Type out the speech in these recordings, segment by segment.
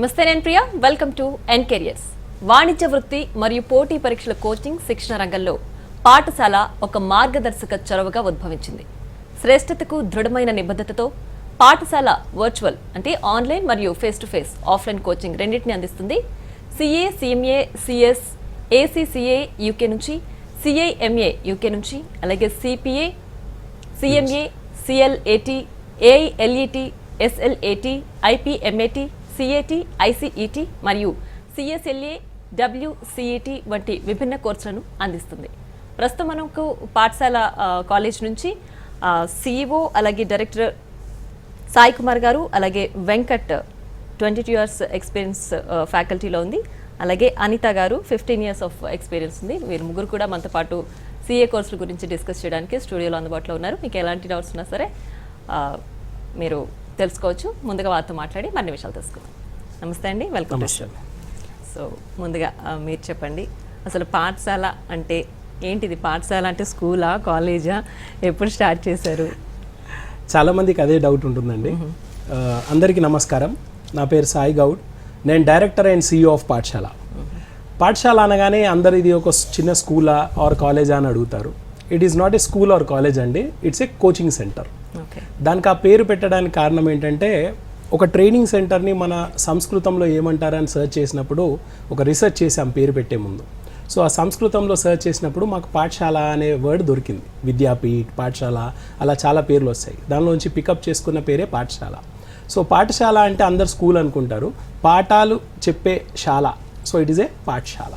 నమస్తే నేను Priya, welcome to N careers. వాణిజ్య వృత్తి మరియు పోటీ పరీక్షల కోచింగ్ శిక్షణ రంగంలో పాఠశాల ఒక మార్గదర్శక చొరవగా ఉద్భవించింది. శ్రేష్టతకు దృఢమైన నిబద్ధతతో పాఠశాల వర్చువల్ అంటే ఆన్లైన్ మరియు face to face offline coaching రెండింటిని అందిస్తుంది. CA, CMA, CS, ACCA UK నుంచి, సిఐఎంఏ యూకే నుంచి, అలాగే సిపిఏ, సిఎంఏ, సిఎల్ఏటి, ఏఐఎల్ఈటి, ఎస్ఎల్ఏటి, ఐపీఎంఏటి, సిఏటి, ఐసిఈటి మరియు సిఎస్ఎల్ఏ, డబ్ల్యూసిఈటి వంటి విభిన్న కోర్సులను అందిస్తుంది. ప్రస్తుతం మనకు పాఠశాల కాలేజ్ నుంచి సిఇఓ అలాగే డైరెక్టర్ సాయి కుమార్ గారు, అలాగే వెంకట్ 22 years ఎక్స్పీరియన్స్ ఫ్యాకల్టీలో ఉంది, అలాగే అనిత గారు 15 years ఆఫ్ ఎక్స్పీరియన్స్ ఉంది. వీరు ముగ్గురు కూడా మనతో పాటు సిఏ కోర్సుల గురించి డిస్కస్ చేయడానికి స్టూడియోలో అందుబాటులో ఉన్నారు. మీకు ఎలాంటి డౌట్స్ ఉన్నా సరే మీరు తెలుసుకోవచ్చు. ముందుగా వారితో మాట్లాడి మరిన్ని విషయాలు తెలుసుకుందాం. నమస్తే అండి, వెల్కమ్. సో ముందుగా మీరు చెప్పండి, అసలు పాఠశాల అంటే ఏంటిది? పాఠశాల అంటే స్కూలా, కాలేజా, ఎప్పుడు స్టార్ట్ చేశారు? చాలామందికి అదే డౌట్ ఉంటుందండి. అందరికీ నమస్కారం. నా పేరు సాయి గౌడ్. నేను డైరెక్టర్ అండ్ సిఇఓ ఆఫ్ పాఠశాల. పాఠశాల అనగానే అందరు ఇది ఒక చిన్న స్కూలా ఆర్ కాలేజా అని అడుగుతారు. It is not a school or college అండి, ఇట్స్ ఏ కోచింగ్ సెంటర్. దానికి ఆ పేరు పెట్టడానికి కారణం ఏంటంటే, ఒక ట్రైనింగ్ సెంటర్ని మన సంస్కృతంలో ఏమంటారని సెర్చ్ చేసినప్పుడు ఒక రీసెర్చ్ చేసాం పేరు పెట్టే ముందు. సో ఆ సంస్కృతంలో సెర్చ్ చేసినప్పుడు మాకు పాఠశాల అనే వర్డ్ దొరికింది. విద్యాపీఠ్, పాఠశాల, అలా చాలా పేర్లు వస్తాయి. దానిలోంచి పికప్ చేసుకున్న పేరే పాఠశాల. సో పాఠశాల అంటే అందరు స్కూల్ అనుకుంటారు, పాఠాలు చెప్పే శాల. సో ఇట్ ఈస్ ఏ పాఠశాల.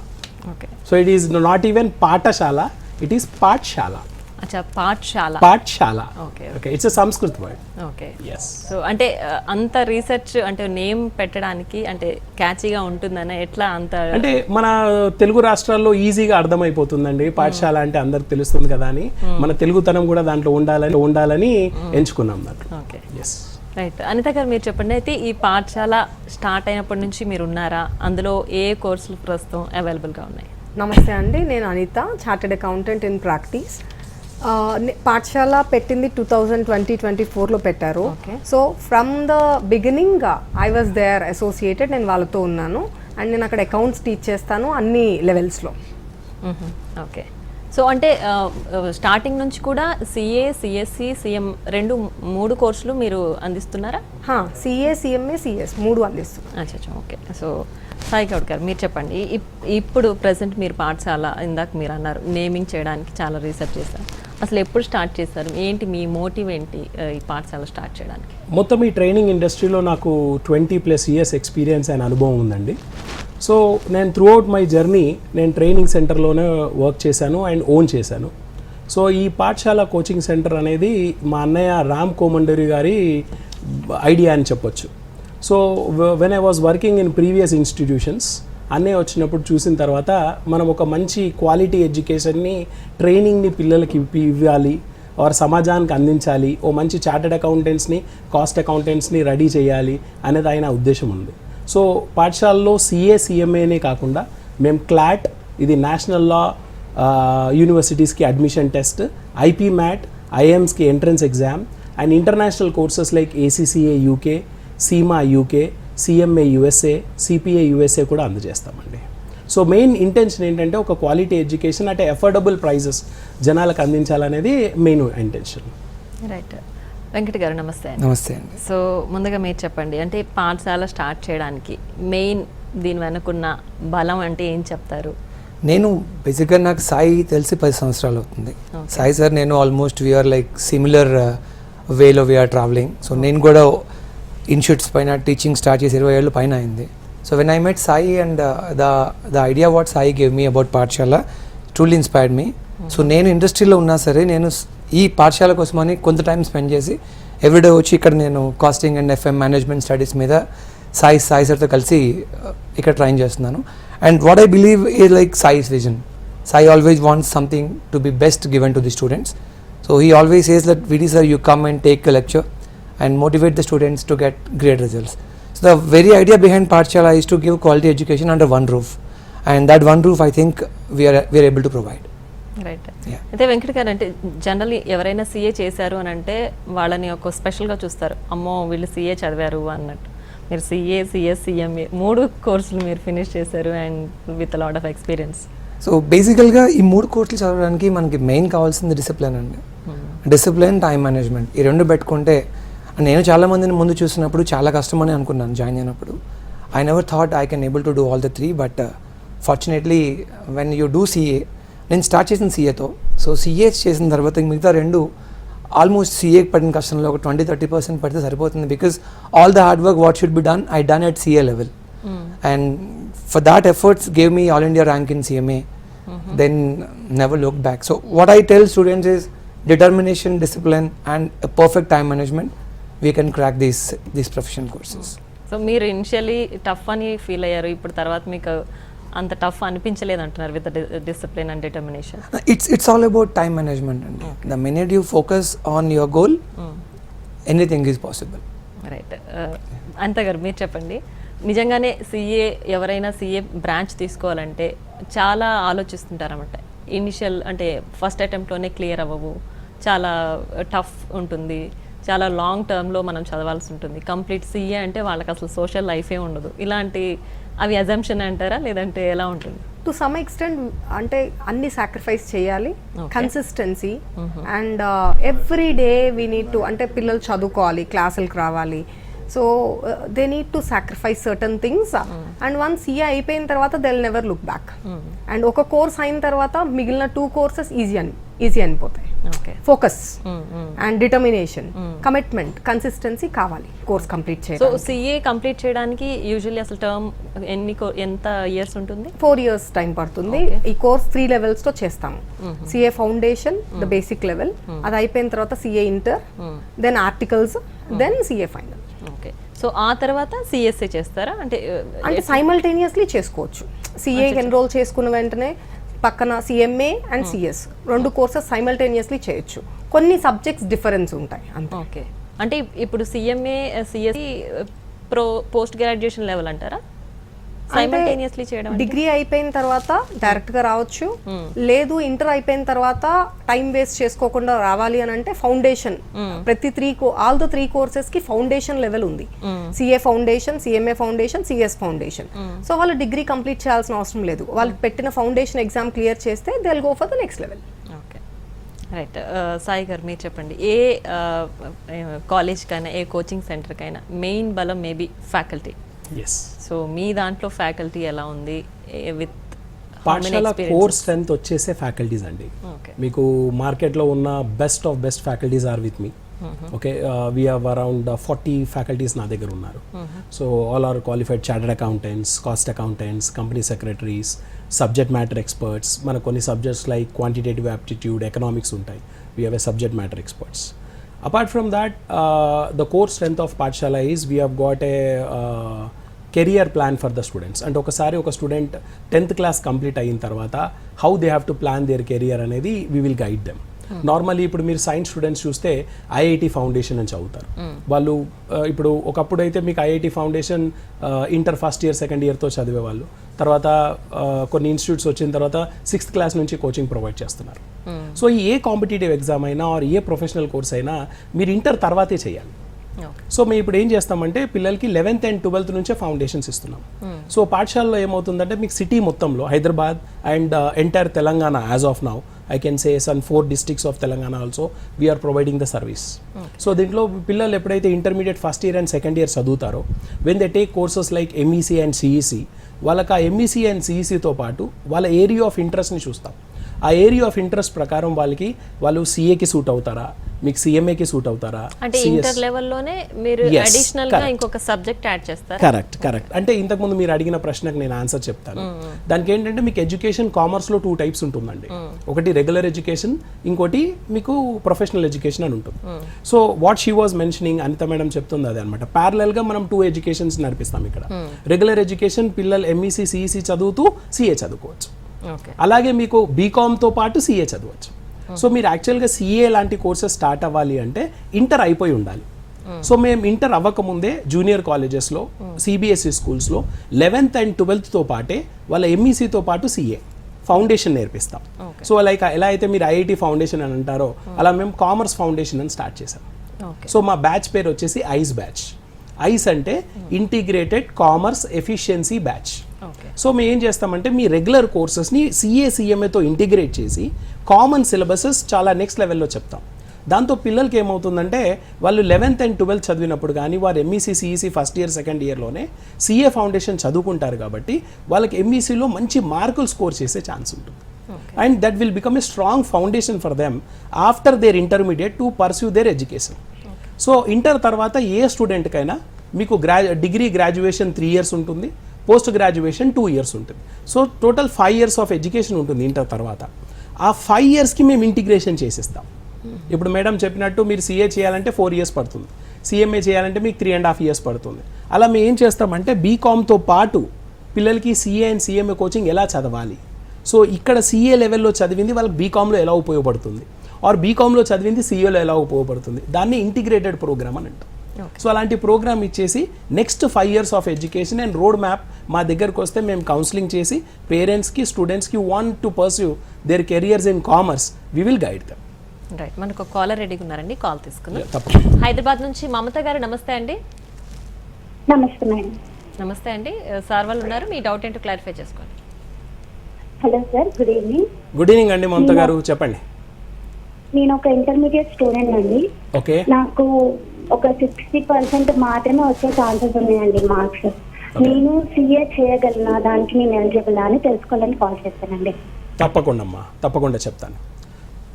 Okay. So it is not even పాఠశాల, ఇట్ ఈస్ పాఠశాల. అచ్చా, పాఠశాల. పాఠశాల. Okay. Okay, it's a Sanskrit word. Okay. yes. So అంటే అంత రీసెర్చ్ అంటే నేమ్ పెట్టడానికి అంటే క్యాచీగా ఉంటుందని ఎట్లా అంత అంటే మన తెలుగు రాష్ట్రాల్లో ఈజీగా అర్థమైపోతుందండి. పాఠశాల అంటే అందరికి తెలుస్తుంది కదా అని మన తెలుగుతనం కూడా దాంట్లో ఉండాలని ఎంచుకున్నాం దాంట్లో. Okay, yes. రైట్. అనిత గారు మీరు చెప్పండి, అయితే ఈ పాఠశాల స్టార్ట్ అయినప్పటి నుంచి మీరు ఉన్నారా? అందులో ఏ కోర్సులు ప్రస్తుతం అవైలబుల్గా ఉన్నాయి? నమస్తే అండి, నేను Anitha, chartered accountant in practice. Pathashala పెట్టింది 2020-24లో పెట్టారు. So from the beginning I was there associated, నేను వాళ్ళతో ఉన్నాను. అండ్ నేను అక్కడ అకౌంట్స్ టీచ్ చేస్తాను అన్ని లెవెల్స్లో. ఓకే. సో అంటే స్టార్టింగ్ నుంచి కూడా సిఏ, సిఎస్సి, సిఎం మూడు కోర్సులు మీరు అందిస్తున్నారా? సిఏ, సిఎంఏ, సిఎస్ మూడు అందిస్తున్నాను. అచ్చా, ఓకే. సో సాయి గౌడ్ గారు మీరు చెప్పండి, ఇప్పుడు ప్రజెంట్ మీరు పాఠశాల ఇందాక మీరు అన్నారు నేమింగ్ చేయడానికి చాలా రీసెర్చ్ చేశారు. అసలు ఎప్పుడు స్టార్ట్ చేశారు? ఏంటి మీ మోటివ్ ఏంటి ఈ పాఠశాల స్టార్ట్ చేయడానికి? మొత్తం ఈ ట్రైనింగ్ ఇండస్ట్రీలో నాకు 20+ years ఎక్స్పీరియన్స్ అయిన అనుభవం ఉందండి. సో నేను త్రూఅవుట్ మై జర్నీ నేను ట్రైనింగ్ సెంటర్లోనే వర్క్ చేశాను అండ్ ఓన్ చేశాను. సో ఈ పాఠశాల కోచింగ్ సెంటర్ అనేది మా అన్నయ్య రామ్ కోమండరి గారి ఐడియా అని చెప్పొచ్చు. So when I was working in previous institutions, అన్నయ్య వచ్చినప్పుడు చూసిన తర్వాత మనం ఒక మంచి క్వాలిటీ ఎడ్యుకేషన్ని, ట్రైనింగ్ని పిల్లలకి ఇవ్వాలి, వారు సమాజానికి అందించాలి, ఓ మంచి చార్టెడ్ అకౌంటెంట్స్ని, కాస్ట్ అకౌంటెంట్స్ని రెడీ చేయాలి అనేది ఆయన ఉద్దేశం ఉంది. సో పాఠశాలలో సిఏ, సిఎంఏనే కాకుండా మేము క్లాట్, ఇది నేషనల్ లా యూనివర్సిటీస్కి అడ్మిషన్ టెస్ట్, ఐపీ మ్యాట్, ఐఎమ్స్కి entrance exam and international courses like ACCA UK, CIMA UK, CMA USA, CPA USA కూడా అందజేస్తామండి. సో మెయిన్ ఇంటెన్షన్ ఏంటంటే ఒక క్వాలిటీ ఎడ్యుకేషన్ అంటే అఫోర్డబుల్ ప్రైజెస్ జనాలకు అందించాలనేది main intention. Right. Venkata garu నమస్తే. నమస్తే అండి. సో ముందుగా మీరు చెప్పండి, అంటే పాఠశాల స్టార్ట్ చేయడానికి మెయిన్ దీని వెనుకున్న బలం అంటే ఏం చెప్తారు? నేను బేసిక్గా నాకు సాయి తెలిసి 10 సంవత్సరాలు అవుతుంది. సాయి సార్ నేను ఆల్మోస్ట్ వీఆర్ లైక్ సిమిలర్ వేలో వీఆర్ ట్రావెలింగ్. సో నేను కూడా ఇన్స్టిట్యూట్స్ పైన టీచింగ్ స్టార్ట్ చేసి 20 ఏళ్ళు పైన అయింది. So when I met Sai and the idea what Sai gave me about పాఠశాల ట్రూలీ ఇన్స్పైర్డ్ మీ. సో నేను ఇండస్ట్రీలో ఉన్నా సరే నేను ఈ పాఠశాల కోసమని కొంత టైం స్పెండ్ చేసి ఎవ్రీడే వచ్చి ఇక్కడ నేను costing and FM management studies మీద సాయి సార్తో కలిసి ఇక్కడ ట్రైన్ చేస్తున్నాను. And what I believe is like Sai's vision. Sai always wants something to be best given to the students. So he always says that VD sir you come and take a lecture and motivate the students to get great results. So the very idea behind Pathshala is to give quality education under one roof, and that one roof I think we are able to provide. Right. అయితే వెంకట గారు, అంటే generally ఎవరైనా CA చేశారు అని అంటే వాళ్ళని ఒక స్పెషల్గా చూస్తారు, అమ్మో వీళ్ళు సీఏ చదివారు అన్నట్టు. మీరు సిఏ, సిఎస్, సిఎంఏ 3 కోర్సులు మీరు ఫినిష్ చేశారు and with lot of experience. So బేసికల్గా ఈ 3 కోర్సులు చదవడానికి మనకి మెయిన్ కావాల్సింది డిసిప్లిన్ అండి. డిసిప్లిన్, టైం మేనేజ్మెంట్, ఈ 2 పెట్టుకుంటే, నేను చాలామందిని ముందు చూసినప్పుడు చాలా కష్టమని అనుకున్నాను జాయిన్ అయినప్పుడు. I never thought I can able to do all the 3, but fortunately when you do CA, నేను స్టార్ట్ చేసిన సిఏతో, సో సిఏ చేసిన తర్వాత మిగతా 2 ఆల్మోస్ట్ సిఏకి పడిన కష్టంలో ఒక 20-30% పడితే సరిపోతుంది. Because all the hard work what should be done I done at CA level, and for that efforts gave me all India rank in CMA, then never look back. So what I tell students is determination, discipline and a perfect time management, we can crack these professional courses. So మీరు initially tough అని feel అయ్యారు, ఇప్పుడు తర్వాత మీకు అంత tough అనిపించలేదు అంటున్నారు with discipline and determination. It's all about time management and the minute you focus on your goal, anything is possible. Right. అంత గారు మీరు చెప్పండి, నిజంగానే సిఏ ఎవరైనా సిఏ బ్రాంచ్ తీసుకోవాలంటే చాలా ఆలోచిస్తుంటారన్నమాట. ఇనిషియల్ అంటే ఫస్ట్ అటెంప్ట్లోనే క్లియర్ అవ్వవు, చాలా టఫ్ ఉంటుంది, చాలా లాంగ్ టర్మ్లో మనం చదవాల్సి ఉంటుంది. కంప్లీట్ సిఏ అంటే వాళ్ళకి అసలు సోషల్ లైఫే ఉండదు. ఇలాంటి అవి అజంప్షన్ అంటారా లేదంటే ఎలా ఉంటుంది? టు సమ్ ఎక్స్టెంట్ అంటే అన్ని సాక్రిఫైస్ చేయాలి, consistency and every day we need to, అంటే పిల్లలు చదువుకోవాలి, క్లాసులకు రావాలి, so they need to sacrifice certain things. And once CA అయిపోయిన తర్వాత they will never look back. And ఒక కోర్స్ అయిన తర్వాత మిగిలిన 2 కోర్సెస్ ఈజీ అనిపోతాయి. Focus and determination, commitment, consistency కావాలి కోర్స్ కంప్లీట్ సో చేయడానికి. సిఏ కంప్లీట్ చేయడానికి యూజువల్లీ అసలు టర్మ్ ఎంత ఇయర్స్ ఉంటుంది? 4 years టైం పడుతుంది. ఈ కోర్స్ 3 levels తో చేస్తాము. CA foundation, the basic level, అది అయిపోయిన తర్వాత CA inter, then articles, then CA final. Okay. So ఆ తర్వాత సిఎస్ఏ చేస్తారా? అంటే సైమల్టేనియస్లీ చేసుకోవచ్చు. సిఏ ఎన్రోల్ చేసుకున్న వెంటనే పక్కన CMA and CS 2 courses simultaneously చేయొచ్చు. కొన్ని సబ్జెక్ట్స్ డిఫరెన్స్ ఉంటాయి అంతే. ఓకే. అంటే ఇప్పుడు సిఎంఏ, సిఎస్సి పోస్ట్ గ్రాడ్యుయేషన్ లెవెల్ అంటారా? సైమల్టేనియస్లీ చేయడం డిగ్రీ అయిపోయిన తర్వాత డైరెక్ట్ గా రావచ్చు, లేదు ఇంటర్ అయిపోయిన తర్వాత టైం వేస్ట్ చేసుకోకుండా రావాలి అని అంటే ఫౌండేషన్, ప్రతి ఆల్ ద 3 కోర్సెస్ కి ఫౌండేషన్ లెవెల్ ఉంది. CA foundation, CMA foundation, CS foundation. So వాళ్ళు డిగ్రీ కంప్లీట్ చేయాల్సిన అవసరం లేదు. వాళ్ళు పెట్టిన ఫౌండేషన్ ఎగ్జామ్ క్లియర్ చేస్తే they will go for the next level. Okay, right. Sai గారు మీరు చెప్పండి, ఏ కాలేజ్కైనా ఏ కోచింగ్ సెంటర్కైనా మెయిన్ బలం మేబీ ఫ్యాకల్టీ. ఎస్. సో మీ దాంట్లో ఫ్యాకల్టీ ఎలా ఉంది? విత్ పాఠశాల కోర్ స్ట్రెంత్ వచ్చేసే ఫ్యాకల్టీస్ అండి. మీకు మార్కెట్లో ఉన్న best of best faculties are with me. Okay, we have around 40 faculties నా దగ్గర ఉన్నారు. So all are qualified chartered accountants, cost accountants, company secretaries, subject matter experts. మన కొన్ని subjects like quantitative aptitude, economics ఉంటాయి. We have a subject matter experts. Apart from that, the core strength of Pathshala is we have got a career plan for the students. అంటే ఒకసారి ఒక student 10th class complete అయిన తర్వాత how they have to plan their career అనేది we will guide them. Normally ఇప్పుడు మీరు science students చూస్తే IIT foundation అని చదువుతారు వాళ్ళు. ఇప్పుడు ఒకప్పుడు అయితే మీకు IIT foundation inter first year second ఇయర్తో చదివేవాళ్ళు. తర్వాత కొన్ని ఇన్స్టిట్యూట్స్ వచ్చిన తర్వాత 6th క్లాస్ నుంచి కోచింగ్ ప్రొవైడ్ చేస్తున్నారు. సో ఏ కాంపిటేటివ్ ఎగ్జామ్ అయినా ఆర్ ఏ ప్రొఫెషనల్ కోర్స్ అయినా మీరు ఇంటర్ తర్వాతే చేయాలి. సో మేము ఇప్పుడు ఏం చేస్తామంటే పిల్లలకి 11th and 12th నుంచే ఫౌండేషన్స్ ఇస్తున్నాం. సో పాఠశాలలో ఏమవుతుందంటే మీకు సిటీ మొత్తంలో Hyderabad and entire Telangana as of now I can say some 4 districts of Telangana also we are providing the service. So దీంట్లో పిల్లలు ఎప్పుడైతే intermediate first year and second year చదువుతారో when they take courses like MEC and CEC, వాళ్ళకి ఆ MEC and CECతో పాటు వాళ్ళ area of ఇంట్రెస్ట్ని చూస్తాం. ఆ ఏరియా ఆఫ్ ఇంట్రెస్ట్ ప్రకారం వాళ్ళు సిఏకి సూట్ అవుతారా, మీకు సిఎంఏకి సూట్ అవుతారా. అంటే ఇంటర్ లెవెల్లోనే మీరు అడిషనల్ గా ఇంకొక సబ్జెక్ట్ యాడ్ చేస్తారు. కరెక్ట్. అంటే ఇంతకుముందు మీరు అడిగిన ప్రశ్నకు నేను ఆన్సర్ చెప్తాను. దానికి ఏంటంటే మీకు ఎడ్యుకేషన్ కామర్స్లో 2 types ఉంటుందండి. ఒకటి రెగ్యులర్ ఎడ్యుకేషన్, ఇంకోటి మీకు ప్రొఫెషనల్ ఎడ్యుకేషన్ అని ఉంటుంది. So what she was mentioning, Anitha madam చెప్తుంది అదే అనమాట. ప్యారలల్ గా మనం 2 ఎడ్యుకేషన్స్ నడిపిస్తాం ఇక్కడ. రెగ్యులర్ ఎడ్యుకేషన్ పిల్లలు ఎంఈసీ సిఈసీ చదువుతూ సిఏ చదువుకోవచ్చు. అలాగే మీకు బీకామ్తో పాటు సిఏ చదవచ్చు. సో మీరు యాక్చువల్గా సిఏ లాంటి కోర్సెస్ స్టార్ట్ అవ్వాలి అంటే ఇంటర్ అయిపోయి ఉండాలి. సో మేము ఇంటర్ అవ్వకముందే జూనియర్ కాలేజెస్లో, సిబిఎస్ఈ స్కూల్స్లో 11th and 12th పాటే వాళ్ళ ఎంఈసీతో పాటు సిఏ ఫౌండేషన్ నేర్పిస్తాం. సో లైక్ ఎలా అయితే మీరు ఐఐటి ఫౌండేషన్ అని అంటారో అలా మేము కామర్స్ ఫౌండేషన్ అని స్టార్ట్ చేసాం. సో మా బ్యాచ్ పేరు వచ్చేసి ఐస్ బ్యాచ్. ఐస్ అంటే integrated commerce efficiency batch. Okay. So మేము ఏం చేస్తామంటే మీ రెగ్యులర్ కోర్సెస్ని సిఏతో ఇంటిగ్రేట్ చేసి కామన్ సిలబసెస్ చాలా నెక్స్ట్ లెవెల్లో చెప్తాం. దాంతో పిల్లలకి ఏమవుతుందంటే వాళ్ళు 11th and 12th చదివినప్పుడు కానీ వారు MEC CEC first year second ఇయర్లోనే సిఏ ఫౌండేషన్ చదువుకుంటారు కాబట్టి వాళ్ళకి ఎంఈసీలో మంచి మార్కులు స్కోర్ చేసే ఛాన్స్ ఉంటుంది. And that will become a strong foundation for them after their intermediate to pursue their education. So inter తర్వాత ఏ స్టూడెంట్కైనా మీకు డిగ్రీ గ్రాడ్యుయేషన్ 3 years ఉంటుంది, పోస్ట్ గ్రాడ్యుయేషన్ 2 years ఉంటుంది. So total 5 years of education ఉంటుంది inter తర్వాత. ఆ 5 yearsకి మేము ఇంటిగ్రేషన్ చేసిస్తాం. ఇప్పుడు మేడం చెప్పినట్టు మీరు సిఏ చేయాలంటే 4 years పడుతుంది, సిఎంఏ చేయాలంటే మీకు 3.5 years పడుతుంది. అలా మేము ఏం చేస్తామంటే బీకామ్తో పాటు పిల్లలకి సిఏ అండ్ సిఎంఏ కోచింగ్ ఎలా చదవాలి, సో ఇక్కడ సిఏ లెవెల్లో చదివింది వాళ్ళకి బీకామ్లో ఎలా ఉపయోగపడుతుంది, ఆర్ బీకామ్లో చదివింది సిఏలో ఎలా ఉపయోగపడుతుంది, దాన్ని ఇంటిగ్రేటెడ్ ప్రోగ్రామ్ అని అంటాం. సో అలాంటి ప్రోగ్రామ్ ఇచ్చేసి next 5 years of education and road map మా దగ్గరకు వస్తే మేము కౌన్సిలింగ్ చేసి పేరెంట్స్కి స్టూడెంట్స్కి want to pursue their careers in commerce we will guide them. Right, మనకు ఒక కాలర్ రెడీగా ఉన్నారండి, కాల్ తీసుకుందాం. తప్పకుండా. హైదరాబాద్ నుంచి మమత గారు, నమస్తే అండి. నమస్తే మేడం. నమస్తే అండి, సార్ వాళ్ళు ఉన్నారు, మీ డౌట్ ఏంటో క్లారిఫై చేసుకోండి. Hello sir, good evening. Good evening అండి మమత గారు, చెప్పండి. నేను ఒక ఇంటర్మీడియట్ స్టూడెంట్ అండి. ఓకే. నాకు ఒక 60% మాత్రమే వచ్చే ఛాన్సెస్ ఉన్నాయండి మార్క్స్. నేను సిఏ చేయగలనా, దానికి నేను ఎలిజిబుల్ అని తెలుసుకోవాలని కాల్ చేస్తానండి. తప్పకుండా అమ్మా, తప్పకుండా చెప్తాను.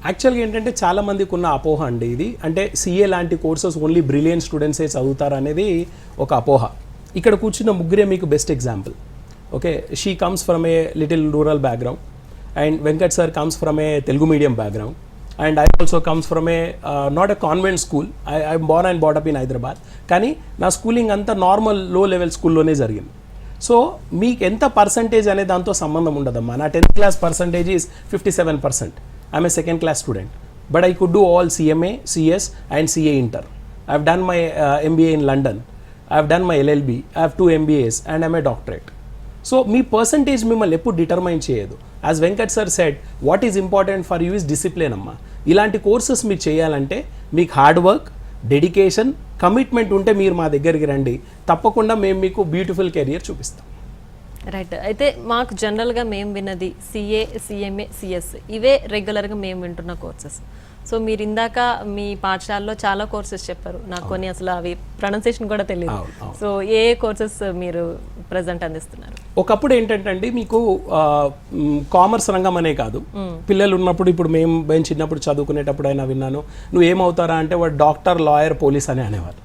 యాక్చువల్గా ఏంటంటే చాలా మందికి ఉన్న అపోహ అండి ఇది, అంటే సిఏ లాంటి కోర్సెస్ ఓన్లీ బ్రిలియంట్ స్టూడెంట్సే చదువుతారు అనేది ఒక అపోహ. ఇక్కడ కూర్చున్న ముగ్గురే మీకు best example. Okay, she comes from a little rural background and Venkat sir comes from A Telugu medium background and I also comes from a not a convent school. I'm born and brought up in Hyderabad. కానీ నా schooling అంతా normal లో level స్కూల్లోనే జరిగింది. So మీకు ఎంత percentage అనే దాంతో సంబంధం ఉండదమ్మా. నా 10th class percentage is 57%. I'm a second class student. But I could do all CMA, CS and CA Inter. I've done my MBA in London. I've done my LLB. I have 2 MBAs and I'm a doctorate. So me percentage మిమ్మల్ని ఎప్పుడు determine చేయదు. As Venkat sir said, what is important for you is discipline అమ్మా. ఇలాంటి courses మీరు చేయాలంటే మీకు hard work, dedication, commitment ఉంటే మీరు మా దగ్గరికి రండి, తప్పకుండా మేము మీకు బ్యూటిఫుల్ కెరియర్ చూపిస్తాం. రైట్, అయితే మాకు జనరల్గా మేము విన్నది సిఏ, సిఎంఏ, సిఎస్ ఇవే రెగ్యులర్గా మేము వింటున్న కోర్సెస్. సో మీరు ఇందాక మీ పాఠశాలలో చాలా కోర్సెస్ చెప్పారు, నాకు కొన్ని అసలు అవి ప్రొనౌన్సియేషన్ కూడా తెలియదు. సో ఏ కోర్సెస్ మీరు ప్రజెంట్ అందిస్తున్నారు? ఒకప్పుడు ఏంటంటే అండి మీకు కామర్స్ రంగం అనే కాదు, పిల్లలు ఉన్నప్పుడు, ఇప్పుడు మేము చిన్నప్పుడు చదువుకునేటప్పుడు అయినా విన్నాను, నువ్వు ఏమవుతారా అంటే వాడు డాక్టర్, లాయర్, పోలీస్ అని అనేవారు.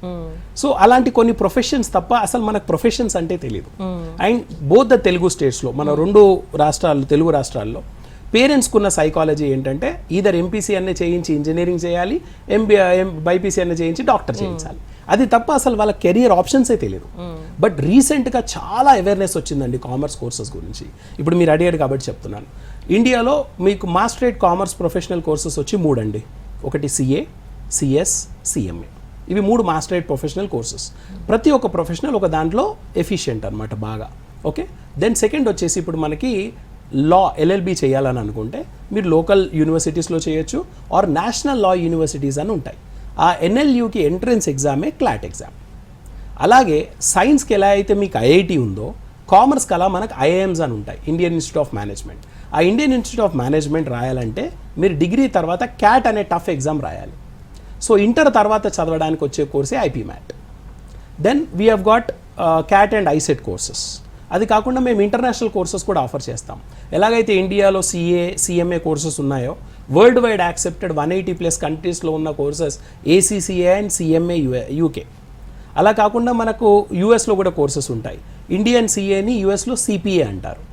సో అలాంటి కొన్ని ప్రొఫెషన్స్ తప్ప అసలు మనకు ప్రొఫెషన్స్ అంటే తెలియదు. అండ్ బోత్ ద తెలుగు స్టేట్స్లో, మన 2 రాష్ట్రాలు, తెలుగు రాష్ట్రాల్లో పేరెంట్స్కి ఉన్న సైకాలజీ ఏంటంటే ఈధర్ ఎంపీసీ అనే చేయించి ఇంజనీరింగ్ చేయాలి, బైపీసీ అనే చేయించి డాక్టర్ చేయించాలి. అది తప్ప అసలు వాళ్ళ కెరియర్ ఆప్షన్సే తెలియదు. బట్ రీసెంట్గా చాలా అవేర్నెస్ వచ్చిందండి కామర్స్ కోర్సెస్ గురించి. ఇప్పుడు మీరు అడిగారు కాబట్టి చెప్తున్నాను. ఇండియాలో మీకు మాస్టరేట్ కామర్స్ ప్రొఫెషనల్ కోర్సెస్ వచ్చి 3 అండి. ఒకటి సిఏ, సిఎస్, సిఎంఏ. ఇవి 3 మాస్టరేట్ ప్రొఫెషనల్ కోర్సెస్. ప్రతి ఒక్క ప్రొఫెషనల్ ఒక దాంట్లో ఎఫిషియెంట్ అనమాట బాగా. ఓకే, దెన్ సెకండ్ వచ్చేసి ఇప్పుడు మనకి లా, ఎల్ఎల్బి చేయాలని అనుకుంటే మీరు లోకల్ యూనివర్సిటీస్లో చేయొచ్చు, ఆర్ నేషనల్ లా యూనివర్సిటీస్ అని ఉంటాయి. ఆ ఎన్ఎల్యూకి ఎంట్రన్స్ ఎగ్జామే క్లాట్ ఎగ్జామ్. అలాగే సైన్స్కి ఎలా అయితే మీకు ఐఐటి ఉందో, కామర్స్కి అలా మనకు ఐఐఎమ్స్ అని ఉంటాయి, ఇండియన్ ఇన్స్టిట్యూట్ ఆఫ్ మేనేజ్మెంట్. ఆ ఇండియన్ ఇన్స్టిట్యూట్ ఆఫ్ మేనేజ్మెంట్ రాయాలంటే మీరు డిగ్రీ తర్వాత క్యాట్ అనే టఫ్ ఎగ్జామ్ రాయాలి. సో ఇంటర్ తర్వాత చదవడానికి వచ్చే కోర్సే IPMAT. Then we have got CAT and ICET courses. అది కాకుండా మేము ఇంటర్నేషనల్ కోర్సెస్ కూడా ఆఫర్ చేస్తాం. ఎలాగైతే ఇండియాలో సిఏ, సిఎంఏ కోర్సెస్ ఉన్నాయో, వరల్డ్ వైడ్ యాక్సెప్టెడ్ 180+ కంట్రీస్లో ఉన్న courses ACCA and CMA UK. అలా కాకుండా మనకు యూఎస్లో కూడా కోర్సెస్ ఉంటాయి. ఇండియన్ సిఏని యూఎస్లో సిపిఏ అంటారు,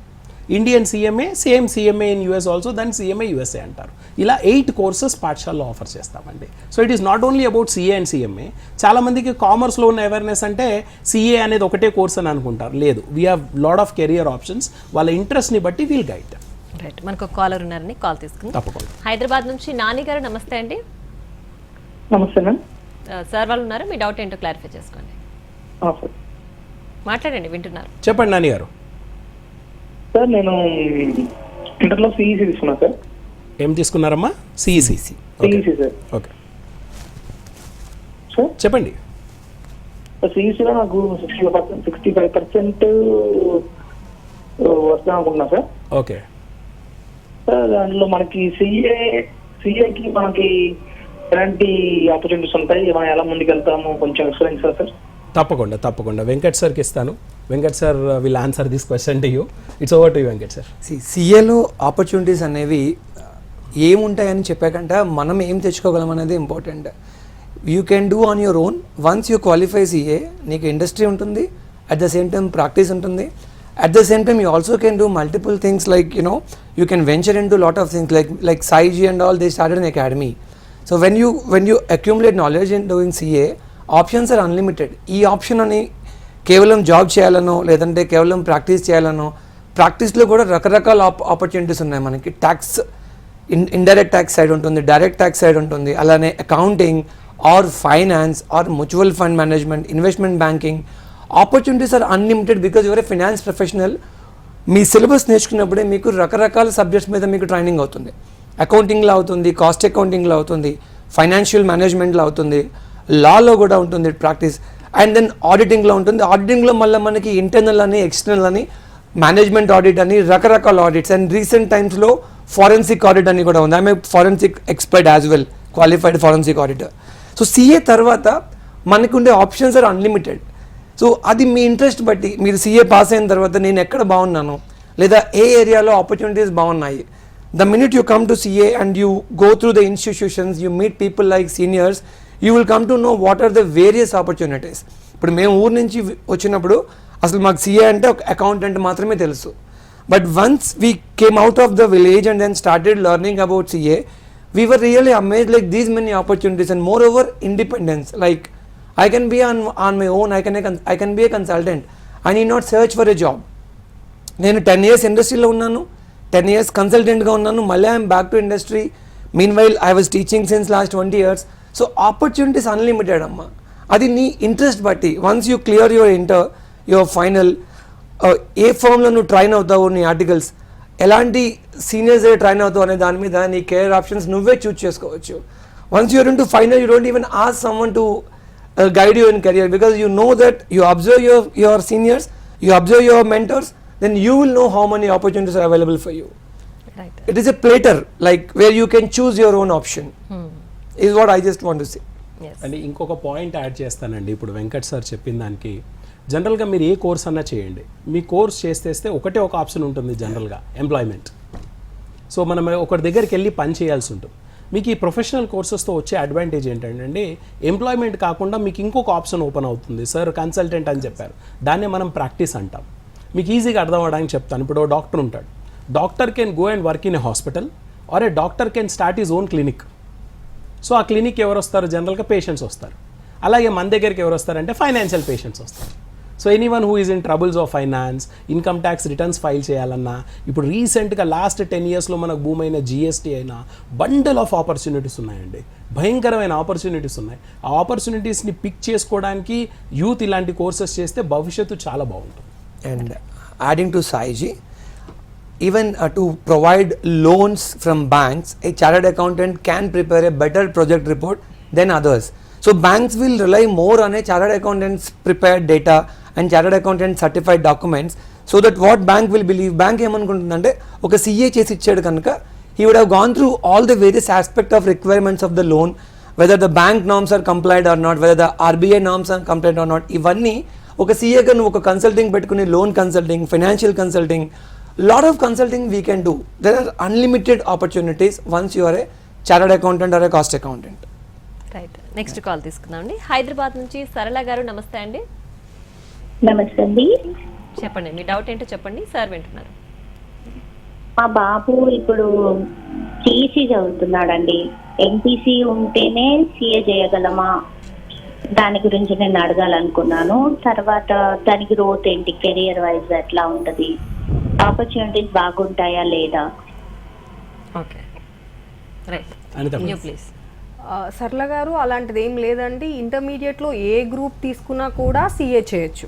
Indian CMA same CMA in US also, దాన్ని సిఎంఏ యూఎస్ఏ అంటారు. ఇలా 8 కోర్సెస్ పాఠశాలలో ఆఫర్ చేస్తామండి. So it is not only about CA and CMA. చాలామందికి కామర్స్లో ఉన్న అవేర్నెస్ అంటే సిఏ అనేది ఒకటే కోర్స్ అని అనుకుంటారు. లేదు, we have lot of career options. వాళ్ళ ఇంట్రెస్ట్ని బట్టి వీల్ గైడ్. రైట్, మనకు ఒక కాలర్ ఉన్నారని కాల్ తీసుకుందాం. తప్పకుండా. హైదరాబాద్ నుంచి నాని గారు, నమస్తే అండి. నమస్తే మ్యామ్. సార్ వాళ్ళు ఉన్నారు, మీ డౌట్ ఏంటో క్లారిఫై చేసుకోండి. మాట్లాడండి, వింటున్నారు. చెప్పండి నాని గారు. సార్ నేను ఇంటర్లో సిఈసి తీసుకున్నా సార్. ఏం తీసుకున్నారమ్మా? CEC. CEC sir. Okay sir చెప్పండి. సిఈసీలో నాకు 65% వస్తాను అనుకుంటున్నా సార్. ఓకే. సార్ దాంట్లో మనకి సిఏకి మనకి ఎలాంటి ఆపర్చునిటీస్ ఉంటాయి, మనం ఎలా ముందుకు వెళ్తాము, కొంచెం ఎక్స్ప్లెయిన్ సార్. తప్పకుండా వెంకట్ సార్కి ఇస్తాను. Venkat sir will answer this question to you. It's over to you Venkat sir. సిఏలో ఆపర్చునిటీస్ అనేవి ఏముంటాయని చెప్పాకంట మనం ఏం తెచ్చుకోగలం అనేది important. You can do on your own. Once you qualify CA, నీకు ఇండస్ట్రీ ఉంటుంది, at the same time practice ఉంటుంది. At the same time, you also can do multiple things like, you can venture into a lot of things like SciG and all, they started an academy. So when you accumulate knowledge in doing CA, options are unlimited. ఈ option అని కేవలం job చేయాలనో లేదంటే కేవలం practice చేయాలనో, ప్రాక్టీస్లో కూడా రకరకాల opportunities ఉన్నాయి మనకి. ట్యాక్స్, ఇండైరెక్ట్ ట్యాక్స్ సైడ్ ఉంటుంది, డైరెక్ట్ ట్యాక్స్ సైడ్ ఉంటుంది, అలానే accounting or finance or mutual fund management, investment banking. Opportunities are unlimited because your a finance professional. మీ సిలబస్ నేర్చుకున్నప్పుడే మీకు రకరకాల సబ్జెక్ట్స్ మీద మీకు ట్రైనింగ్ అవుతుంది. అకౌంటింగ్లో అవుతుంది, కాస్ట్ అకౌంటింగ్లో అవుతుంది, ఫైనాన్షియల్ మేనేజ్మెంట్లో అవుతుంది, లాలో కూడా ఉంటుంది ప్రాక్టీస్, అండ్ దెన్ ఆడిటింగ్లో ఉంటుంది. ఆడిటింగ్లో మళ్ళీ మనకి ఇంటర్నల్ అని, ఎక్స్టర్నల్ అని, మేనేజ్మెంట్ ఆడిట్ అని, రకరకాల ఆడిట్స్, అండ్ రీసెంట్ టైమ్స్లో ఫారెన్సిక్ ఆడిట్ అని కూడా ఉంది. I'm a forensic expert as well, qualified forensic auditor. So CA తర్వాత మనకుండే ఆప్షన్స్ ఆర్ అన్లిమిటెడ్. సో అది మీ ఇంట్రెస్ట్ బట్టి, మీరు సిఏ పాస్ అయిన తర్వాత నేను ఎక్కడ బాగున్నాను లేదా ఏ ఏరియాలో ఆపర్చునిటీస్ బాగున్నాయి, the minute you come to CA and you go through the institutions, you meet people like seniors, you will come to know what are the various opportunities. ఇప్పుడు మేము ఊరు నుంచి వచ్చినప్పుడు అసలు మాకు సిఏ అంటే ఒక అకౌంటెంట్ మాత్రమే తెలుసు. But once we came out of the village and then started learning about CA, we were really amazed like these many opportunities and more over independence. Like I can be on my own, I can be a consultant. I need not search for a job. నేను 10 years ఇండస్ట్రీలో ఉన్నాను, 10 years కన్సల్టెంట్గా ఉన్నాను, మళ్ళీ I'm back to industry. Mean while I was teaching since last 20 years. So opportunities unlimited అమ్మ. అది నీ interest బట్టి. Once you clear your final, ఏ ఫామ్లో నువ్వు ట్రైన్ అవుతావు, నీ ఆర్టికల్స్ ఎలాంటి సీనియర్స్ ట్రైన్ అవుతావు అనే దాని మీద నీ కెరియర్ ఆప్షన్స్ నువ్వే చూస్ చేసుకోవచ్చు. Once you're in to final, you don't even ask someone to guide you in career because you know that you observe your seniors, you observe your mentors, then you will know how many opportunities are available for you. Right. It is a platter like where you can choose your own option. Is what I just want to say. Yes. And ఇంకొక point add చేస్తానండి. ఇప్పుడు Venkat sir చెప్పిన దానికి, జనరల్గా మీరు ఏ course అన్నా చేయండి, మీ course చేస్తే ఒకటే ఒక ఆప్షన్ ఉంటుంది జనరల్గా, ఎంప్లాయ్మెంట్. సో మనం ఒకటి దగ్గరికి వెళ్ళి పని చేయాల్సి ఉంటుంది. మీకు ఈ ప్రొఫెషనల్ కోర్సెస్తో వచ్చే అడ్వాంటేజ్ ఏంటంటే ఎంప్లాయ్మెంట్ కాకుండా మీకు ఇంకొక ఆప్షన్ ఓపెన్ అవుతుంది. సార్ కన్సల్టెంట్ అని చెప్పారు, దాన్నే మనం ప్రాక్టీస్ అంటాం. మీకు ఈజీగా అర్థం అవ్వడానికి చెప్తాను. ఇప్పుడు డాక్టర్ ఉంటాడు, doctor can go and work in a hospital or a doctor can start is own clinic. So ఆ క్లినిక్ ఎవరు వస్తారు? జనరల్గా పేషెంట్స్ వస్తారు. అలాగే మన దగ్గరికి ఎవరు వస్తారంటే ఫైనాన్షియల్ పేషెంట్స్ వస్తారు. So anyone who is in troubles of finance, income tax returns file చేయాలన్నా, ఇప్పుడు రీసెంట్గా లాస్ట్ 10 yearsలో మనకు భూమి అయిన జిఎస్టీ అయినా బండల్ ఆఫ్ ఆపర్చునిటీస్ ఉన్నాయండి. భయంకరమైన ఆపర్చునిటీస్ ఉన్నాయి. ఆ ఆపర్చునిటీస్ని పిక్ చేసుకోవడానికి యూత్ ఇలాంటి కోర్సెస్ చేస్తే భవిష్యత్తు చాలా బాగుంటుంది. And adding to SciG, even to provide loans from banks, a chartered accountant can prepare a better project report than others. So banks will rely more on a chartered accountant's prepared data and chartered accountant certified documents, so that what bank will believe, bank ఏమనుకుంటుందంటే ఒక CA చేసి ఇచ్చాడు కనుక he would have gone through all the various aspects of requirements of the loan, whether the bank norms are complied or not, whether the RBI norms are complied or not. ఇవన్నీ ఒక CA గా నువ్వు ఒక consulting పెట్టుకుని, loan consulting, financial consulting, lot of consulting we can do. There are unlimited opportunities once you are a chartered accountant or a cost accountant. Right. Next call తీసుకుందామండి. హైదరాబాద్ నుంచి సరళ గారు, నమస్తే అండి. నమస్తే అండి. చెప్పండి, మీ డౌట్ ఏంటో చెప్పండి, సార్ వింటున్నారు. మా బాబు ఇప్పుడు సిఈసి చదువుతున్నాడండి. ఎంపీసీ ఉంటేనే సిఏ చేయగలమా, దాని గురించి నేను అడగాలనుకున్నాను. తర్వాత దాని గ్రోత్ ఏంటి, కెరియర్ వైజ్ ఎట్లా ఉంటుంది, ఆపర్చునిటీస్ బాగుంటాయా లేదా? Okay, right. Anitha you please. సర్ల గారు, అలాంటిది ఏం లేదండి. ఇంటర్మీడియట్లో ఏ గ్రూప్ తీసుకున్నా కూడా సిఏ చేయొచ్చు.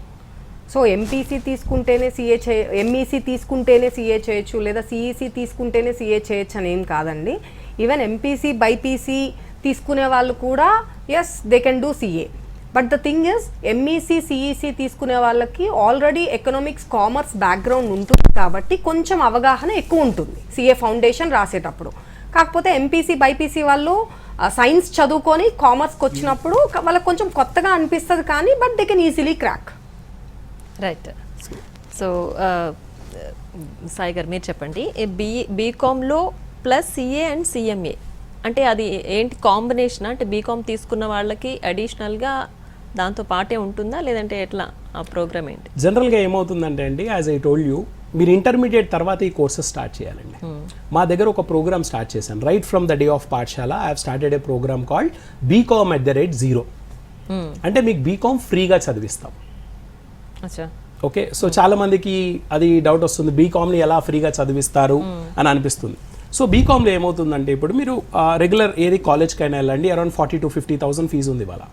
సో ఎంపీసీ తీసుకుంటేనే సిఏ ఎంఈసీ తీసుకుంటేనే సిఏ చేయొచ్చు, లేదా సిఈసీ తీసుకుంటేనే సిఏ చేయొచ్చు అని ఏం కాదండి. ఈవెన్ ఎంపీసీ బైపీసీ తీసుకునే వాళ్ళు కూడా yes they can do CA. But the thing is MEC CEC తీసుకునే వాళ్ళకి ఆల్రెడీ ఎకనామిక్స్ కామర్స్ బ్యాక్గ్రౌండ్ ఉంటుంది కాబట్టి కొంచెం అవగాహన ఎక్కువ ఉంటుంది సిఏ ఫౌండేషన్ రాసేటప్పుడు. కాకపోతే ఎంపీసీ బైపీసీ వాళ్ళు సైన్స్ చదువుకొని కామర్స్కి వచ్చినప్పుడు వాళ్ళకి కొంచెం కొత్తగా అనిపిస్తుంది కానీ but they can easily crack. Right. So Sai గారు మీరు చెప్పండి, బీకామ్లో ప్లస్ సిఏ అండ్ సిఎంఏ అంటే అది ఏంటి కాంబినేషన్? అంటే బీకామ్ తీసుకున్న వాళ్ళకి అడిషనల్గా దాంతో పాటే ఉంటుందా లేదంటే ఎట్లా ఆ ప్రోగ్రామ్ ఏంటి? జనరల్గా ఏమవుతుందంటే అండి, యాజ్ ఐ టోల్డ్ యూ, మీరు ఇంటర్మీడియట్ తర్వాత ఈ కోర్సెస్ స్టార్ట్ చేయాలండి. మా దగ్గర ఒక ప్రోగ్రామ్ స్టార్ట్ చేశాను. Right from the day of Pathashala I have started a program called BCom@0. అంటే మీకు బీకామ్ ఫ్రీగా చదివిస్తాం. అచ్చా. ఓకే, సో చాలా మందికి అది డౌట్ వస్తుంది, బీకామ్ని ఎలా ఫ్రీగా చదివిస్తారు అని అనిపిస్తుంది. సో బీకామ్లో ఏమవుతుందంటే ఇప్పుడు మీరు రెగ్యులర్ ఏది కాలేజ్కైనా వెళ్ళండి, అరౌండ్ 40,000 to 50,000 ఫీజు ఉంది ఇవాళ.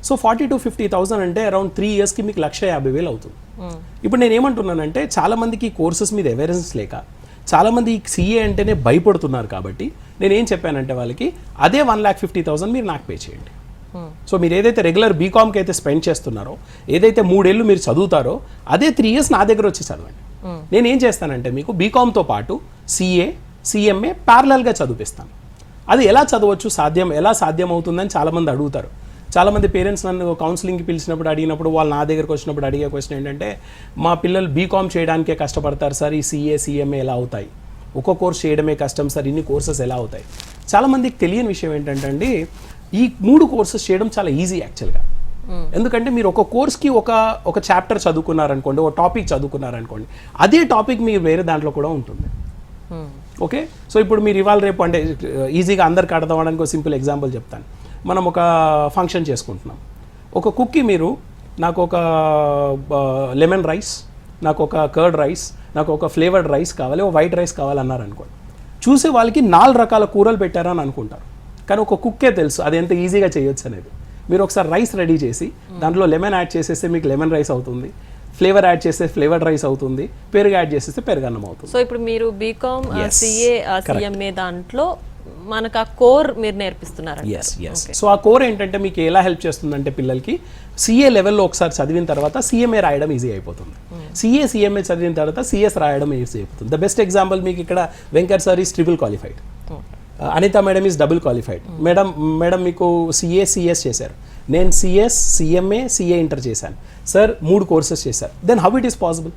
సో 40,000 to 50,000 అంటే అరౌండ్ 3 yearsకి మీకు 1,50,000 అవుతుంది. ఇప్పుడు నేను ఏమంటున్నానంటే చాలా మందికి కోర్సెస్ మీద అవేర్నెస్ లేక చాలా మంది సిఏ అంటేనే భయపడుతున్నారు. కాబట్టి నేను ఏం చెప్పానంటే వాళ్ళకి అదే 1,50,000 మీరు నాకు పే చేయండి. సో మీరు ఏదైతే రెగ్యులర్ బీకామ్కి అయితే స్పెండ్ చేస్తున్నారో, ఏదైతే 3 ఏళ్ళు మీరు చదువుతారో అదే 3 years నా దగ్గర వచ్చి చదవండి. నేను ఏం చేస్తానంటే మీకు బీకామ్తో పాటు సిఏ సిఎంఏ ప్యారలల్గా చదివిస్తాను. అది ఎలా చదవచ్చు, ఎలా సాధ్యం అవుతుందని చాలామంది అడుగుతారు. చాలామంది పేరెంట్స్ నన్ను కౌన్సిలింగ్కి పిలిచినప్పుడు అడిగినప్పుడు వాళ్ళు నా దగ్గరకు వచ్చినప్పుడు అడిగే క్వశ్చన్ ఏంటంటే, మా పిల్లలు బీకామ్ చేయడానికే కష్టపడతారు సార్, ఈ సిఏ సిఎంఏ ఎలా అవుతాయి, ఒక్కో కోర్స్ చేయడమే కష్టం సార్, ఇన్ని కోర్సెస్ ఎలా అవుతాయి? చాలామందికి తెలియని విషయం ఏంటంటే అండి, ఈ 3 కోర్సెస్ చేయడం చాలా ఈజీ యాక్చువల్గా. ఎందుకంటే మీరు ఒక కోర్స్కి ఒక చాప్టర్ చదువుకున్నారనుకోండి, ఒక టాపిక్ చదువుకున్నారనుకోండి, అదే టాపిక్ మీరు వేరే దాంట్లో కూడా ఉంటుంది. ఓకే, సో ఇప్పుడు మీరు ఇవాళ రేపు అంటే ఈజీగా అందరికి అర్థం అవడానికి ఒక సింపుల్ ఎగ్జాంపుల్ చెప్తాను. మనం ఒక ఫంక్షన్ చేసుకుంటున్నాం. ఒక కుక్కి మీరు నాకు ఒక లెమన్ రైస్, నాకు ఒక కర్డ్ రైస్, నాకు ఒక ఫ్లేవర్డ్ రైస్ కావాలి, ఒక వైట్ రైస్ కావాలన్నారు అనుకోండి. చూసే వాళ్ళకి 4 రకాల కూరలు పెట్టారని అనుకుంటారు. కానీ ఒక కుక్కే తెలుసు అది ఎంత ఈజీగా చేయొచ్చు అనేది. మీరు ఒకసారి రైస్ రెడీ చేసి దాంట్లో లెమన్ యాడ్ చేసేస్తే మీకు లెమన్ రైస్ అవుతుంది, ఫ్లేవర్ యాడ్ చేస్తే ఫ్లేవర్డ్ రైస్ అవుతుంది, పెరుగు యాడ్ చేసేస్తే పెరుగన్నం అవుతుంది. సో ఇప్పుడు మీరు బీకామ్ సిఏ సిఎంఏ దాంట్లో మనకు ఆ కోర్ మీరు నేర్పిస్తున్నారు. సో ఆ కోర్ ఏంటంటే మీకు ఎలా హెల్ప్ చేస్తుందంటే పిల్లలకి సిఏ లెవెల్లో ఒకసారి చదివిన తర్వాత సిఎంఏ రాయడం ఈజీ అయిపోతుంది, సిఏ సిఎంఏ చదివిన తర్వాత సిఎస్ రాయడం ఈజీ అయిపోతుంది. ద బెస్ట్ ఎగ్జాంపుల్ మీకు ఇక్కడ Venkat sir is triple qualified, Anitha madam is double qualified. Madam మీకు సిఏ సిఎస్ చేశారు, నేను సిఎస్ సిఎంఏ సిఏ ఇంటర్ చేశాను, సార్ 3 కోర్సెస్ చేశారు. Then how it is possible?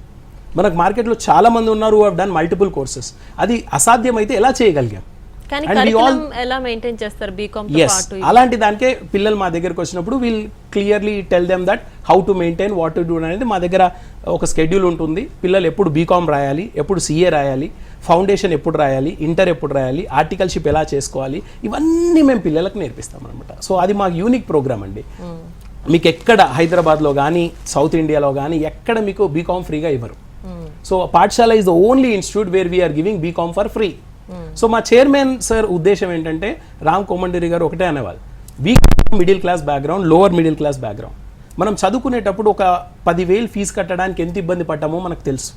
మనకు మార్కెట్లో చాలా మంది ఉన్నారు who have done multiple courses. అది అసాధ్యమైతే ఎలా చేయగలిగాం? కానీ కరికులం ఎలా మెయింటైన్ చేస్తారు బీకామ్ తో పాటు? అలాంటి దానికే పిల్లలు మా దగ్గరకు వచ్చినప్పుడు will clearly tell them that how to maintain, what to do అనేది మా దగ్గర ఒక షెడ్యూల్ ఉంటుంది. పిల్లలు ఎప్పుడు బీకామ్ రాయాలి, ఎప్పుడు సిఏ రాయాలి, ఫౌండేషన్ ఎప్పుడు రాయాలి, ఇంటర్ ఎప్పుడు రాయాలి, ఆర్టికల్షిప్ ఎలా చేసుకోవాలి, ఇవన్నీ మేము పిల్లలకు నేర్పిస్తాం అనమాట. సో అది మాకు యూనిక్ ప్రోగ్రామ్ అండి. మీకు ఎక్కడ హైదరాబాద్లో కానీ సౌత్ ఇండియాలో కానీ ఎక్కడ మీకు బీకామ్ ఫ్రీగా ఇవ్వరు. So Pathashala is the only institute where we are giving BCom for free. So మా చైర్మన్ సార్ ఉద్దేశం ఏంటంటే, రామ్ కోమండిరి గారు ఒకటే అనేవాళ్ళు, BCom middle class background, lower middle class background. మనం చదువుకునేటప్పుడు ఒక 10,000 ఫీజు కట్టడానికి ఎంత ఇబ్బంది పడ్డామో మనకు తెలుసు.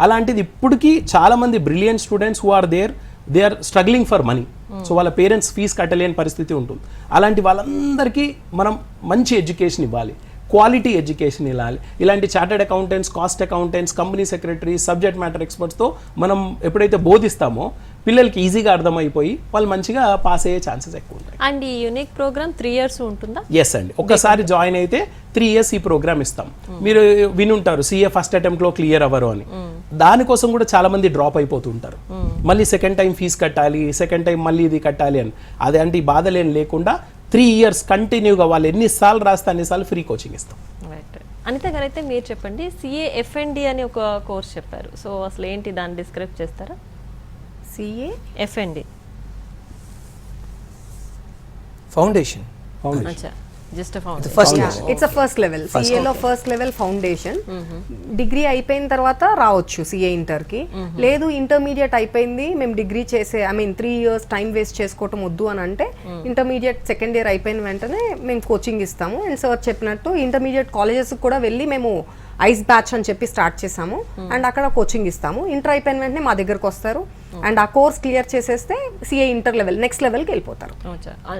అలాంటిది ఇప్పటికీ చాలామంది brilliant students who are there, they are struggling for money. So వాళ్ళ పేరెంట్స్ ఫీజు కట్టలేని పరిస్థితి ఉంటుంది. అలాంటి వాళ్ళందరికీ మనం మంచి ఎడ్యుకేషన్ ఇవ్వాలి, క్వాలిటీ ఎడ్యుకేషన్ ఇవ్వాలి. ఇలాంటి chartered accountants, cost accountants, company secretary, subject matter ఎక్స్పర్ట్స్తో మనం ఎప్పుడైతే బోధిస్తామో పిల్లలకి ఈజీగా అర్థమైపోయి వాళ్ళు మంచిగా పాస్ అయ్యే ఛాన్సెస్ ఎక్కువ ఉంటాయి. అండ్ ఈ యూనిక్ ప్రోగ్రామ్ 3 years ఉంటుందా? ఎస్ అండి, ఒక్కసారి జాయిన్ అయితే 3 years ఈ ప్రోగ్రామ్ ఇస్తాం. మీరు వినుంటారు సిఏ ఫస్ట్ అటెంప్ట్లో క్లియర్ అవ్వరు అని, దానికోసం కూడా చాలా మంది డ్రాప్ అయిపోతుంటారు. మళ్ళీ సెకండ్ టైం ఫీజు కట్టాలి, సెకండ్ టైం మళ్ళీ ఇది కట్టాలి అని. అదే అంటే ఈ బాధలేం లేకుండా 3 years కంటిన్యూగా వాళ్ళు ఎన్నిసార్లు రాస్తే అన్నిసార్లు ఫ్రీ కోచింగ్ ఇస్తాం. అనిత గారు అయితే మీరు చెప్పండి, సిఏ ఎఫ్ఎండి అని ఒక కోర్స్ చెప్పారు, సో అసలు ఏంటి దాన్ని డిస్క్రైబ్ చేస్తారా? CA FMD foundation. అచ్చా, just it's a first level. సిఏలో ఫస్ట్ లెవెల్ ఫౌండేషన్. డిగ్రీ అయిపోయిన తర్వాత రావచ్చు సిఏ ఇంటర్కి. లేదు ఇంటర్మీడియట్ అయిపోయింది, మేము డిగ్రీ చేసే 3 years టైం వేస్ట్ చేసుకోవటం వద్దు అని అంటే ఇంటర్మీడియట్ సెకండ్ ఇయర్ అయిపోయిన వెంటనే మేము కోచింగ్ ఇస్తాము. అండ్ సార్ చెప్పినట్టు ఇంటర్మీడియట్ కాలేజెస్ కూడా వెళ్ళి మేము ఐస్ బ్యాచ్ అని చెప్పి స్టార్ట్ చేసాము అండ్ అక్కడ కోచింగ్ ఇస్తాము. ఇంటర్ అయిపోయిన వెంటనే మా దగ్గరకు వస్తారు అండ్ ఆ కోర్స్ క్లియర్ చేసేస్తే సిఏ ఇంటర్ లెవెల్ నెక్స్ట్ లెవెల్కి వెళ్ళిపోతారు.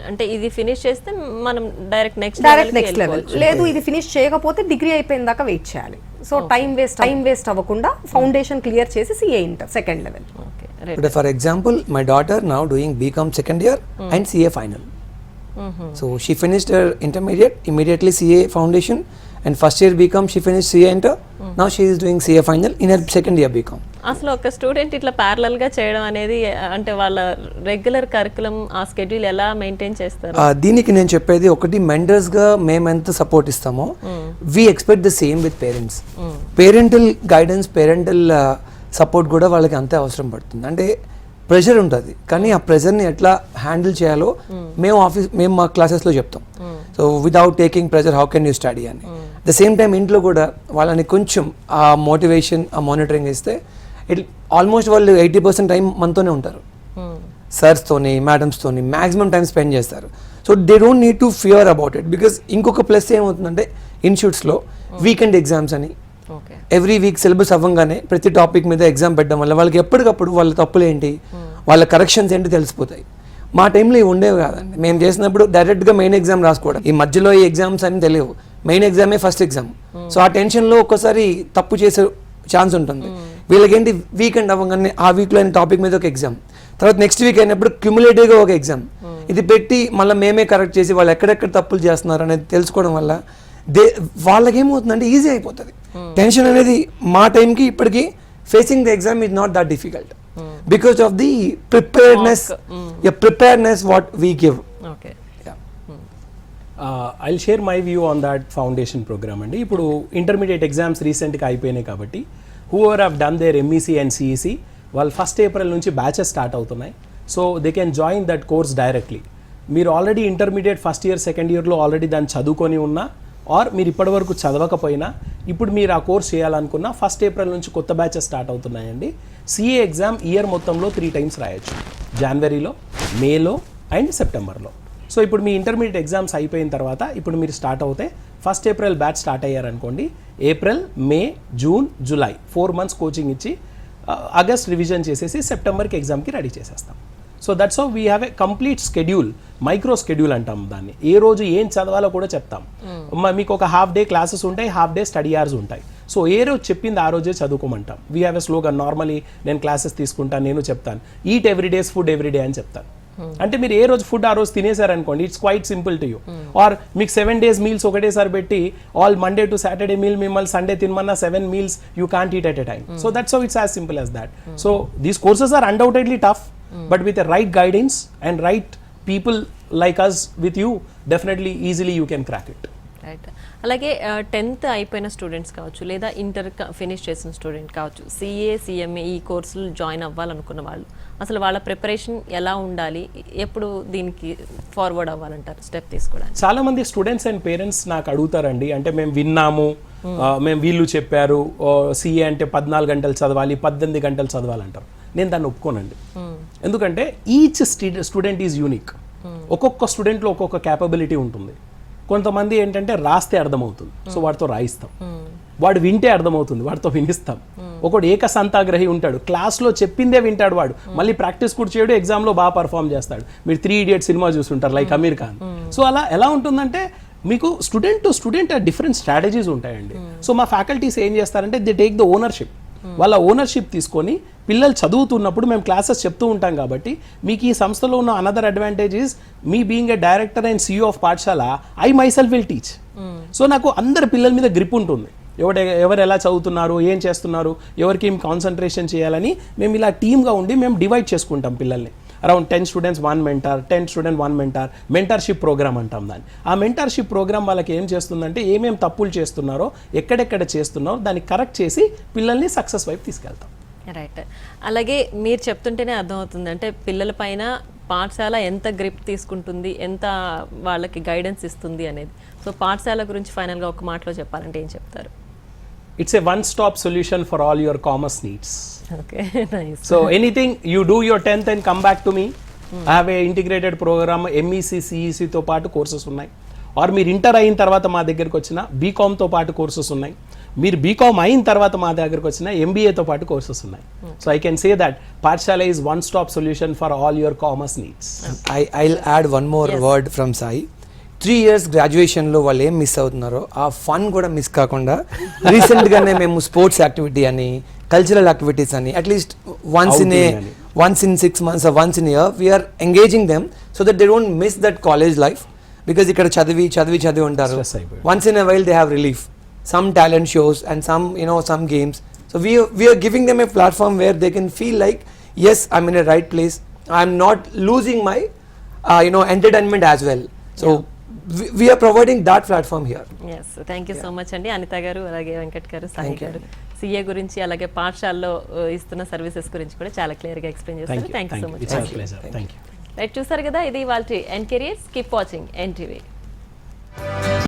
అంటే ఇది ఫినిష్ చేస్తే మనం డైరెక్ట్ నెక్స్ట్ లెవెల్. లేదు, ఇది ఫినిష్ చేయకపోతే డిగ్రీ అయిపోయిన దాకా వెయిట్ చేయాలి. సో టైం వేస్ట్ అవ్వకుండా ఫౌండేషన్ క్లియర్ చేసి CA inter second level. But for example, my daughter now doing BCom second year and CA final. So she finished her intermediate, immediately CA foundation, and first year BCom she finished CA inter. Now she is doing CA final in her second year BCom. అసలు ఒక student ఇట్లా parallel గా చేయడం అనేది అంటే వాళ్ళ regular curriculum ఆ schedule ఎలా మెయింటైన్ చేస్తారు? దీనికి నేను చెప్పేది ఒకటి, మెంటర్స్ గా మేము ఎంత సపోర్ట్ ఇస్తామో we expect the same with parents. Parental guidance, parental support కూడా వాళ్ళకి అంతే అవసరం పడుతుంది. అంటే ప్రెషర్ ఉంటుంది, కానీ ఆ ప్రెషర్ని ఎట్లా హ్యాండిల్ చేయాలో మేము మా క్లాసెస్లో చెప్తాం. So without taking pressure how can you study అని. ద సేమ్ టైం ఇంట్లో కూడా వాళ్ళని కొంచెం ఆ మోటివేషన్, ఆ మానిటరింగ్ ఇస్తే ఆల్మోస్ట్ వాళ్ళు 80% టైం మనతోనే ఉంటారు. సర్స్తోని, మేడమ్స్తోని మ్యాక్సిమం టైం స్పెండ్ చేస్తారు. So they don't need to fear about it. Because ఇంకొక ప్లస్ ఏమవుతుందంటే ఇన్స్టిట్యూట్స్లో వీకెండ్ ఎగ్జామ్స్ అని ఎవ్రీ వీక్ సిలబస్ అవ్వగానే ప్రతి టాపిక్ మీద ఎగ్జామ్ పెట్టడం వల్ల వాళ్ళకి ఎప్పటికప్పుడు వాళ్ళ తప్పులు ఏంటి, వాళ్ళ కరెక్షన్స్ ఏంటి తెలిసిపోతాయి. మా టైంలో ఇవి ఉండేవి కాదండి. మేము చేసినప్పుడు డైరెక్ట్గా మెయిన్ ఎగ్జామ్ రాసుకోవడం, ఈ మధ్యలో ఈ ఎగ్జామ్స్ అని తెలియవు. మెయిన్ ఎగ్జామే ఫస్ట్ ఎగ్జామ్. సో ఆ టెన్షన్లో ఒక్కసారి తప్పు చేసే ఛాన్స్ ఉంటుంది. వీళ్ళకేంటి వీకెండ్ అవ్వగానే ఆ వీక్లో అయిన టాపిక్ మీద ఒక ఎగ్జామ్, తర్వాత నెక్స్ట్ వీక్ అయినప్పుడు క్యుములేటివ్గా ఒక ఎగ్జామ్. ఇది పెట్టి మళ్ళీ మేమే కరెక్ట్ చేసి వాళ్ళు ఎక్కడెక్కడ తప్పులు చేస్తున్నారు అనేది తెలుసుకోవడం వల్ల వాళ్ళకి ఏమవుతుందంటే ఈజీ అయిపోతుంది. టెన్షన్ అనేది మా టైంకి ఇప్పటికి facing the exam is not that difficult because of the preparedness what we give. I'll share my view on that foundation program అండి. ఇప్పుడు ఇంటర్మీడియట్ ఎగ్జామ్స్ రీసెంట్గా అయిపోయినాయి కాబట్టి whoever have done their MEC and CEC వాళ్ళు 1st April నుంచి batches start అవుతున్నాయి. So they can join that course directly. మీరు already intermediate first year second ఇయర్లో ఆల్రెడీ దాన్ని చదువుకొని ఉన్నా ఆర్ మీరు ఇప్పటివరకు చదవకపోయినా ఇప్పుడు మీరు ఆ కోర్స్ చేయాలనుకున్నా 1st April నుంచి కొత్త బ్యాచెస్ స్టార్ట్ అవుతున్నాయండి. సిఏ ఎగ్జామ్ ఇయర్ మొత్తంలో 3 times రాయొచ్చు, జనవరిలో, మేలో అండ్ సెప్టెంబర్లో. సో ఇప్పుడు మీ ఇంటర్మీడియట్ ఎగ్జామ్స్ అయిపోయిన తర్వాత ఇప్పుడు మీరు స్టార్ట్ అవుతే 1st April బ్యాచ్ స్టార్ట్ అయ్యారనుకోండి, April, May, June, July 4 months coaching ఇచ్చి ఆగస్ట్ రివిజన్ చేసేసి సెప్టెంబర్కి ఎగ్జామ్కి రెడీ చేసేస్తాం. So that's how we have a complete schedule, micro schedule అంటాం దాన్ని. ఏ రోజు ఏం చదవాలో కూడా చెప్తాం. మీకు ఒక హాఫ్ డే క్లాసెస్ ఉంటాయి, హాఫ్ డే స్టడీ అవర్స్ ఉంటాయి. సో ఏ రోజు చెప్పింది ఆ రోజే చదువుకోమంటాం. We have a slogan, normally నేను క్లాసెస్ తీసుకుంటాను, నేను చెప్తాను eat every day's food every day అని చెప్తాను. అంటే మీరు ఏ రోజు ఫుడ్ ఆ రోజు తినేసారనుకోండి, it's quite simple to you. Or మీకు 7 days మీల్స్ ఒకటేసారి పెట్టి all Monday to Saturday meal మిమ్మల్ని సండే తినమన్నా 7 meals you can't eat at a time. So that's how it's as simple as that. So these courses are undoubtedly tough, but with the right guidance and right people like us with you, definitely easily you can crack it. Right. అలాగే 10th అయిపోయిన students కావచ్చు, లేదా inter finish చేసిన student కావచ్చు, CA, CMA ఈ కోర్సులు join అవ్వాలనుకున్న వాళ్ళు అసలు వాళ్ళ ప్రిపరేషన్ ఎలా ఉండాలి, ఎప్పుడు దీనికి ఫార్వర్డ్ అవ్వాలంటారు స్టెప్ తీసుకోవడానికి? చాలా మంది స్టూడెంట్స్ అండ్ పేరెంట్స్ నాకు అడుగుతారండి, అంటే మేము విన్నాము, మేము వీళ్ళు చెప్పారు సిఏ అంటే 14 గంటలు చదవాలి, 18 గంటలు చదవాలంటారు. నేను దాన్ని ఒప్పుకోనండి. ఎందుకంటే ఈచ్ స్టూడెంట్ ఈజ్ యూనిక్. ఒక్కొక్క స్టూడెంట్లో ఒక్కొక్క క్యాపబిలిటీ ఉంటుంది. కొంతమంది ఏంటంటే రాస్తే అర్థమవుతుంది, సో వాడితో రాయిస్తాం. వాడు వింటే అర్థమవుతుంది, వాడితో వినిస్తాం. ఒకడు ఏకసంతాగ్రహి ఉంటాడు, క్లాస్లో చెప్పిందే వింటాడు, వాడు మళ్ళీ ప్రాక్టీస్ కూడా చేయడు, ఎగ్జామ్లో బాగా పర్ఫామ్ చేస్తాడు. మీరు 3 Idiots సినిమా చూస్తుంటారు, లైక్ అమీర్ ఖాన్. సో అలా ఎలా ఉంటుందంటే మీకు student to student different strategies ఉంటాయండి. సో మా ఫ్యాకల్టీస్ ఏం చేస్తారంటే దే టేక్ ద ఓనర్షిప్. వాళ్ళ ఓనర్షిప్ తీసుకొని పిల్లలు చదువుతున్నప్పుడు మేము క్లాసెస్ చెప్తూ ఉంటాం కాబట్టి మీకు ఈ సంస్థలో ఉన్న another advantage is me being a director and CEO of Pathashala, I myself will teach. So నాకు అందరి పిల్లల మీద గ్రిప్ ఉంటుంది. ఎవరు ఎలా చదువుతున్నారు, ఏం చేస్తున్నారు, ఎవరికి ఏం కాన్సన్ట్రేషన్ చేయాలని మేము ఇలా టీమ్గా ఉండి మేము డివైడ్ చేసుకుంటాం పిల్లల్ని. Around 10 students 1 mentor, 10 students 1 mentor, mentorship program అంటాం దాన్ని. ఆ మెంటర్షిప్ ప్రోగ్రామ్ వాళ్ళకి ఏం చేస్తుందంటే ఏమేమి తప్పులు చేస్తున్నారో, ఎక్కడెక్కడ చేస్తున్నారో దాన్ని కరెక్ట్ చేసి పిల్లల్ని సక్సెస్ వైపు తీసుకెళ్తాం. రైట్. అలాగే మీరు చెప్తుంటేనే అర్థమవుతుంది అంటే పిల్లల పైన పాఠశాల ఎంత గ్రిప్ తీసుకుంటుంది, ఎంత వాళ్ళకి గైడెన్స్ ఇస్తుంది అనేది. సో పాఠశాల గురించి ఫైనల్గా ఒక మాటలో చెప్పాలంటే ఏం చెప్తారు? It's a one-stop solution for all your commerce needs. Okay, nice. So anything you do your 10th and come back to me. I have a integrated program, MEC, CEC తో పాటు కోర్సెస్ ఉన్నాయి. ఆర్ మీరు inter అయిన తర్వాత మా దగ్గరికి వచ్చిన BCom తో పాటు కోర్సెస్ ఉన్నాయి. మీరు బీకామ్ అయిన తర్వాత మా దగ్గరకు వచ్చిన ఎంబీఏతో పాటు కోర్సెస్ ఉన్నాయి. So I can say that Pathashala is one stop solution for all your commerce needs. I'll add one more word from Sai. 3 years గ్రాడ్యుయేషన్లో వాళ్ళు ఏం మిస్ అవుతున్నారో ఆ ఫన్ కూడా మిస్ కాకుండా రీసెంట్గానే మేము స్పోర్ట్స్ యాక్టివిటీ అని కల్చరల్ యాక్టివిటీస్ అని at least once in 6 months or once in a year we are engaging them so that they don't miss that college life because ఇక్కడ చదివి ఉంటారు. Stress అయిపోయి. Once in a while they have relief, some talent shows and some games. So we are giving them a platform where they can feel like, yes, I'm in a right place, I'm not losing my entertainment as well. So we are providing that platform here. Yes, thank you so much అండి అనిత గారు, అలాగే వెంకట్ గారు, సాయి గారు. CA గురించి అలాగే పాఠశాలలో ఇస్తున్న services గురించి కూడా చాలా క్లియర్గా ఎక్స్ప్లెయిన్ చేస్తారు. Thank you so much. It's our pleasure. Thank you. Right, చూసారు కదా, ఇది వాళ్ళ ఎన్ కెరియర్స్. Keep watching NTV.